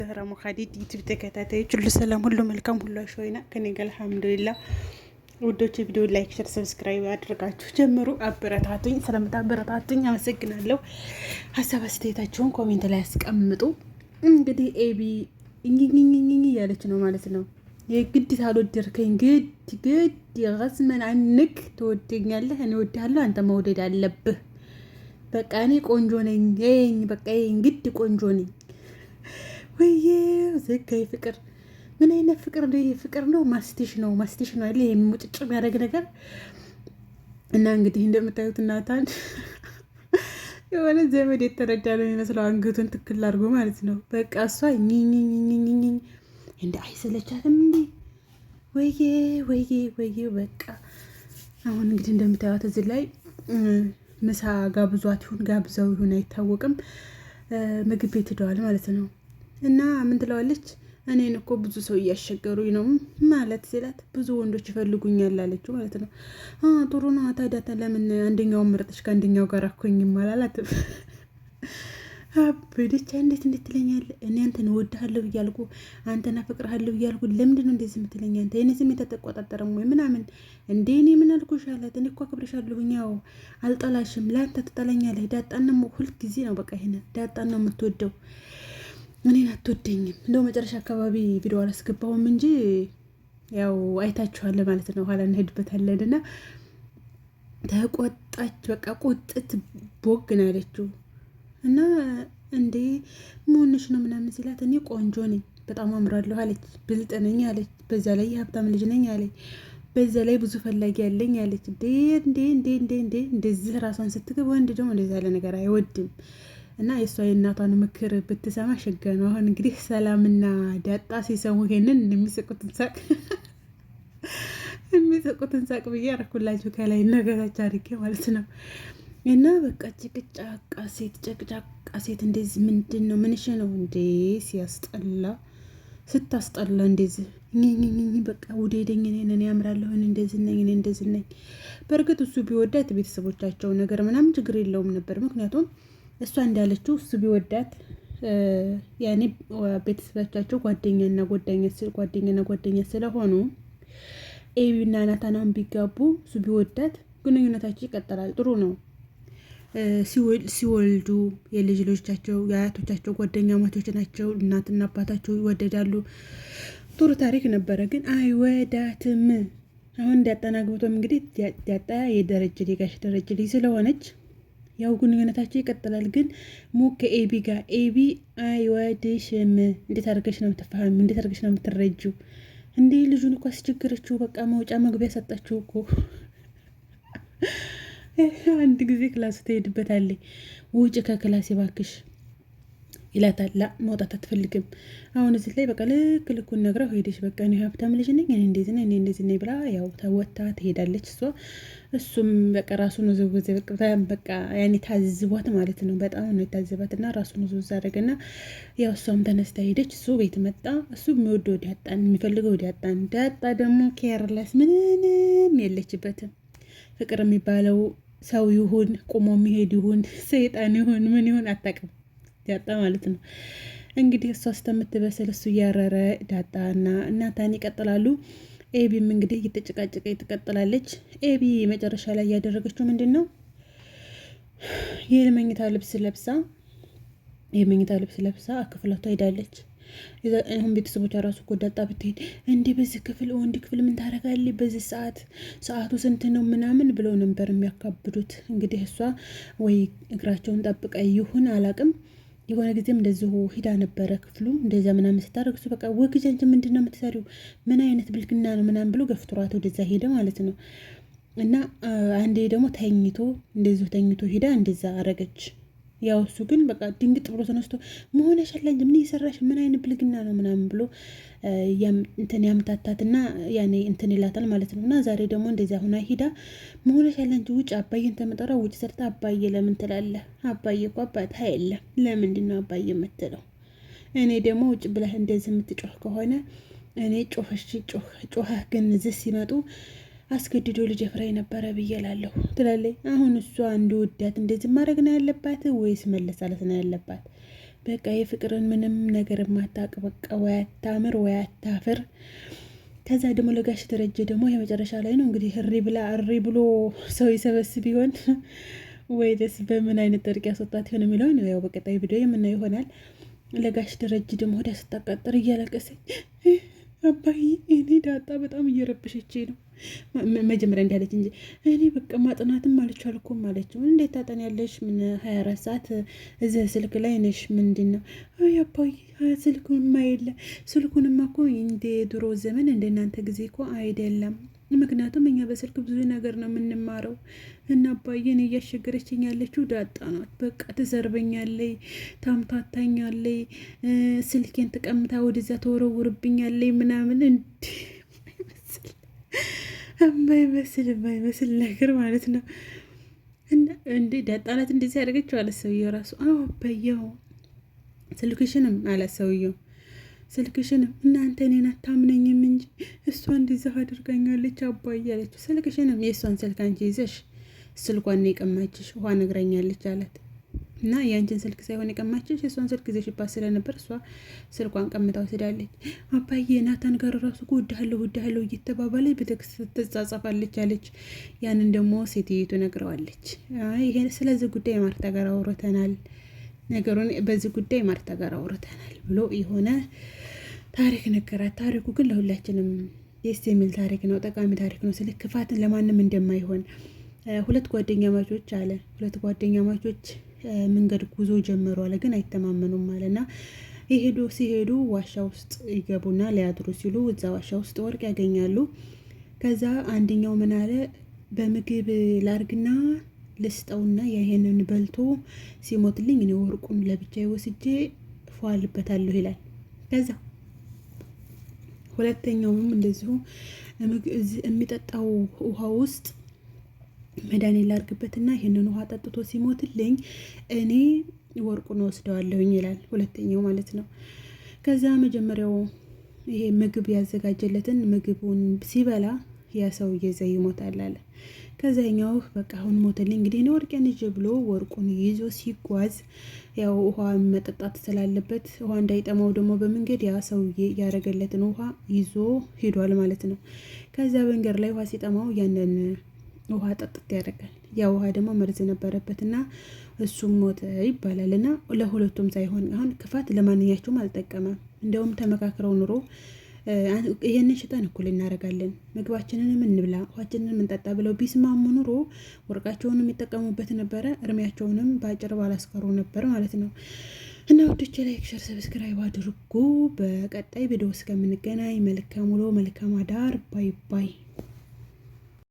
زهرة مخاديد ዩቲዩብ ተከታታዮች ሁሉ ሰላም ሁሉ መልካም ሁሉ አሽወይና ከኔ ጋር አልሐምዱሊላህ። ውዶች ቪዲዮ ላይክ ሼር ሰብስክራይብ አድርጋችሁ ጀምሩ። አበረታቱኝ። ስለምታበረታቱኝ አመሰግናለሁ። ሀሳብ አስተያየታችሁን ኮሜንት ላይ አስቀምጡ። እንግዲህ ኤቢ እንግኝኝኝ እያለች ነው ማለት ነው። የግድ ታልወደድከኝ ግድ የገዝመን አንክ ትወደኛለህ፣ እኔ እወድሃለሁ፣ አንተ መውደድ አለብህ። በቃ እኔ ቆንጆ ነኝ፣ በቃ ግድ ቆንጆ ነኝ። ወይዬ ዘጋይ ፍቅር ምን አይነት ፍቅር ነው? ፍቅር ነው ማስቲሽ ነው አይደል? የሚሙጭጭ የሚያደርግ ነገር እና እንግዲህ እንደምታዩት እናታን የሆነ ዘመድ የተረዳ ነው የሚመስለው፣ አንገቱን ትክክል አድርጎ ማለት ነው። በቃ እሷ ኝኝኝኝኝ እንደ አይሰለቻትም እንዴ? ወይዬ በቃ አሁን እንግዲህ እንደምታዩት እዚህ ላይ ምሳ ጋብዟት ይሁን ጋብዘው ይሁን አይታወቅም፣ ምግብ ቤት ሄደዋል ማለት ነው። እና ምን ትለዋለች? እኔን እኮ ብዙ ሰው እያስቸገሩኝ ነው ማለት ሲላት፣ ብዙ ወንዶች ይፈልጉኛል አለችው ማለት ነው። ጥሩ ነው ታዲያ ለምን አንደኛውን መረጠች ከአንደኛው ጋር አኮኝም አላላትም? አበደች። እንዴት ትለኛለህ? እኔ አንተን እወድሃለሁ እያልኩ አንተን አፈቅርሃለሁ እያልኩ ለምንድን ነው እንደዚህ የምትለኝ? አንተ የኔ ስሜት አትቆጣጠርም ወይ ምናምን እንዴ? እኔ ምን አልኩሽ አላት። እኔ እኮ አክብርሻለሁኝ፣ ያው አልጠላሽም፣ ለአንተ ትጠላኛለህ። ዳጣን ነው ሁልጊዜ ነው በቃ ይሄን ዳጣን ነው የምትወደው፣ እኔን አትወደኝም። እንደው መጨረሻ አካባቢ ቪዲዮ አላስገባሁም እንጂ ያው አይታችኋል ማለት ነው። ኋላ እንሄድበታለን። እና ተቆጣች፣ በቃ ቁጥት ቦግ ነው ያለችው። እና እንዴ መሆንሽ ነው ምናምን ሲላት፣ እኔ ቆንጆ ነኝ፣ በጣም አምራለሁ አለች። ብልጥ ነኝ አለች። በዛ ላይ የሀብታም ልጅ ነኝ አለች። በዛ ላይ ብዙ ፈላጊ ያለኝ አለች። እንዴ እንደዚህ ራሷን ስትገባ ወንድ ደግሞ እንደዛ ያለ ነገር አይወድም። እና የእሷ የእናቷን ምክር ብትሰማ ሸጋ ነው። አሁን እንግዲህ ሰላምና ዳጣ ሲሰሙ ይሄንን የሚስቁትን ሳቅ ብዬ አረኩላችሁ ከላይ ነገራች አድርጌ ማለት ነው። እና በቃ ጭቅጫቃ ሴት እንደዚህ ምንድን ነው? ምንሽ ነው እንዴ? ሲያስጠላ ስታስጠላ እንደዚህ በቃ ውዴደኝ እኔ ያምራለሁ እንደዚህ ነኝ። በእርግጥ እሱ ቢወዳት ቤተሰቦቻቸው ነገር ምናምን ችግር የለውም ነበር። ምክንያቱም እሷ እንዳለችው እሱ ቢወዳት ያኔ ቤተሰቦቻቸው ጓደኛና ጓደኛ ስለሆኑ ኤቢና ናታናን ቢጋቡ እሱ ቢወዳት ግንኙነታቸው ይቀጥላል። ጥሩ ነው። ሲወልዱ የልጅ ልጆቻቸው የአያቶቻቸው ጓደኛ ማቾች ናቸው። እናትና አባታቸው ይወደዳሉ። ጥሩ ታሪክ ነበረ። ግን አይወዳትም። አሁን እንዳጠናግብቶም እንግዲህ ዳጣ የጋሽ ደረጀ ልጅ ስለሆነች ያው ግንኙነታቸው ይቀጥላል። ግን ከኤቢ ጋር ኤቢ አይወድሽም። እንዴት አድርገሽ ነው የምትፋህም? እንዴት አድርገሽ ነው የምትረጂው? እንዴ ልጁን እኮ አስቸገረችው። በቃ መውጫ መግቢያ ሰጣችው እኮ። አንድ ጊዜ ክላስ ትሄድበታለች። ውጭ ከክላስ ይባክሽ ይላታል። ላ መውጣት አትፈልግም። አሁን እዚህ ላይ በቃ ልኩን ነግረው ሄደች። በቃ እኔ ሀብታም ልጅ ነኝ፣ እኔ እንደዚህ ነኝ ብላ ያው ተወታ ትሄዳለች። እሱም በቃ ራሱን ዘወዘ። በቃ ያኔ ታዝቧት ማለት ነው። በጣም ነው የታዘባት እና ራሱን ዘወዝ አደረገና ያው እሷም ተነስታ ሄደች። እሱ ቤት መጣ። እሱ የሚወደው ዳጣን፣ የሚፈልገው ዳጣን። ዳጣ ደግሞ ኬርለስ ምንም የለችበትም። ፍቅር የሚባለው ሰው ይሁን ቁሞ የሚሄድ ይሁን ሰይጣን ይሁን ምን ይሁን አታውቅም ዳጣ ማለት ነው። እንግዲህ እሷ እስከምትበስል እሱ እያረረ ዳጣና እናታን ይቀጥላሉ። ኤቢም እንግዲህ እየተጨቃጨቀ ትቀጥላለች። ኤቢ መጨረሻ ላይ ያደረገችው ምንድን ነው? የመኝታ ልብስ ለብሳ ክፍላቷ ሄዳለች። አሁን ቤተሰቦቿ ራሱ እኮ ዳጣ ብትሄድ እንዲህ በዚህ ክፍል ወንድ ክፍል ምን ታደርጋለች? በዚህ ሰዓቱ ስንት ነው ምናምን ብለው ነበር የሚያካብዱት። እንግዲህ እሷ ወይ እግራቸውን ጠብቃ ይሁን አላቅም፣ የሆነ ጊዜም እንደዚሁ ሂዳ ነበረ ክፍሉ እንደዛ ምናምን ስታደርግ እሱ በቃ ወግጃ እንጂ ምንድን ነው የምትሰሪው? ምን አይነት ብልግና ነው ምናምን ብሎ ገፍትሯት ወደዛ ሄደ ማለት ነው። እና አንዴ ደግሞ ተኝቶ ሂዳ እንደዛ አረገች። ያው እሱ ግን በቃ ድንግጥ ብሎ ተነስቶ መሆን ያሻላኝ ምን እየሰራሽ ምን አይነት ብልግና ነው ምናምን ብሎ እንትን ያምታታትና ያኔ እንትን ይላታል ማለት ነው። እና ዛሬ ደግሞ እንደዚያ ሁና ሂዳ መሆን ያሻላኝ ውጭ አባዬን ተመጠራ ውጭ ሰርታ አባዬ ለምን ትላለህ? አባዬ እኮ አባት የለም። ለምንድን ነው አባዬ የምትለው? እኔ ደግሞ ውጭ ብለህ እንደዚህ የምትጮህ ከሆነ እኔ ጮኸህ ግን እዚህ ሲመጡ አስገድዶ ልጅ ፍራይ ነበረ ብዬላለሁ ትላለች። አሁን እሷ እንደ ወዳት እንደዚህ ማድረግ ነው ያለባት ወይስ መለሳለት ነው ያለባት? በቃ የፍቅርን ምንም ነገር የማታውቅ በቃ ወይ አታምር ወይ አታፍር። ከዛ ደግሞ ለጋሽ ደረጀ ደግሞ የመጨረሻ ላይ ነው እንግዲህ እሪ ብሎ ሰው ይሰበስብ ይሆን ወይ ደስ በምን አይነት ጠርቅ ያስወጣት ይሆን የሚለውን ያው በቀጣይ ቪዲዮ የምናየው ይሆናል። ለጋሽ ደረጀ ደግሞ ወዲያ ስታቃጠር እያለቀሰኝ አባዬ እኔ ዳጣ በጣም እየረበሸች ነው። መጀመሪያ እንዳለች እንጂ እኔ በቃ ማጥናትም አልቻልኩም አለችው። እንዴት ታጠናለሽ? ምን 24 ሰዓት እዚህ ስልክ ላይ ነሽ? ምንድን ነው? አይ አባዬ ስልኩንማ የለ ስልኩንማ እኮ እንደ ድሮ ዘመን እንደ እናንተ ጊዜ እኮ አይደለም። ምክንያቱም እኛ በስልክ ብዙ ነገር ነው የምንማረው እና አባዬን እያስቸገረችኝ ያለችው ዳጣ ናት። በቃ ትዘርበኛለይ፣ ታምታታኛለይ፣ ስልኬን ተቀምታ ወደዛ ተወረውርብኛለይ ምናምን የማይመስል ነገር ማለት ነው። እንዴ ዳጣ ናት እንደዚህ ያደረገችው አለ ሰውየው ራሱ። አዎ አባዬው ስልክሽንም አለ ሰውየው ስልክሽንም እናንተ እኔን አታምነኝም እንጂ እሷ እንደዛ አድርጋኛለች አባዬ አለችው። ስልክሽንም የእሷን ስልክ አንቺ ይዘሽ ስልኳን የቀማችሽ ውሃ ነግራኛለች አላት። እና የአንቺን ስልክ ሳይሆን የቀማችሽ የእሷን ስልክ ይዘሽባት ስለነበር እሷ ስልኳን ቀምታው ትሄዳለች። አባዬ ናታን ጋር ራሱ እወድሃለሁ እየተባባለ በቴክስት ትጻጻፋለች አለች። ያንን ደግሞ ሴትዮቱ ነግረዋለች። ይሄን ስለዚህ ጉዳይ ማርታ ጋር አውርተናል፣ ነገሩን በዚህ ጉዳይ ማርታ ጋር አውርተናል ብሎ የሆነ ታሪክ ነገራት። ታሪኩ ግን ለሁላችንም ደስ የሚል ታሪክ ነው፣ ጠቃሚ ታሪክ ነው። ስለ ክፋትን ለማንም እንደማይሆን ሁለት ጓደኛ ማቾች አለ። ሁለት ጓደኛ ማቾች መንገድ ጉዞ ጀመሩ አለ፣ ግን አይተማመኑም አለና ሲሄዱ ዋሻ ውስጥ ይገቡና ሊያድሩ ሲሉ እዛ ዋሻ ውስጥ ወርቅ ያገኛሉ። ከዛ አንደኛው ምን አለ፣ በምግብ ላርግና ልስጠውና ይሄንን በልቶ ሲሞትልኝ እኔ ወርቁን ለብቻ ወስጄ ፏልበታለሁ ይላል። ከዛ ሁለተኛውም እንደዚሁ የሚጠጣው ውሃ ውስጥ መድኃኒት ላርግበትና ይሄንን ውሃ ጠጥቶ ሲሞትልኝ እኔ ወርቁን ወስደዋለሁኝ ይላል። ሁለተኛው ማለት ነው። ከዛ መጀመሪያው ይሄ ምግብ ያዘጋጀለትን ምግቡን ሲበላ ያ ሰውዬ እዛ ይሞታል አለ። ከዛኛው በቃ አሁን ሞተልኝ እንግዲህ እኔ ወርቄን ይዤ ብሎ ወርቁን ይዞ ሲጓዝ ያው ውሃ መጠጣት ስላለበት ውሃ እንዳይጠማው ደግሞ በመንገድ ያ ሰውዬ ያረገለትን ውሃ ይዞ ሄዷል ማለት ነው። ከዛ መንገድ ላይ ውሃ ሲጠማው ያንን ውሃ ጠጥት ያደርጋል። ያ ውሃ ደግሞ መርዝ ነበረበትና እሱም ሞተ ይባላል። እና ለሁለቱም ሳይሆን አሁን ክፋት ለማንኛቸውም አልጠቀመም። እንደውም ተመካክረው ኑሮ ይሄንን ሽጠን እኩል እናደርጋለን፣ ምግባችንንም እንብላ፣ ውሃችንንም እንጠጣ ብለው ቢስማሙ ኑሮ ወርቃቸውንም የሚጠቀሙበት ነበረ፣ እርሜያቸውንም በአጭር ባላስቀሩ ነበር ማለት ነው። እና ወዶቼ ላይክ፣ ሸር፣ ሰብስክራይብ አድርጉ። በቀጣይ ቪዲዮ እስከምንገናኝ መልካም ውሎ መልካም አዳር። ባይ ባይ።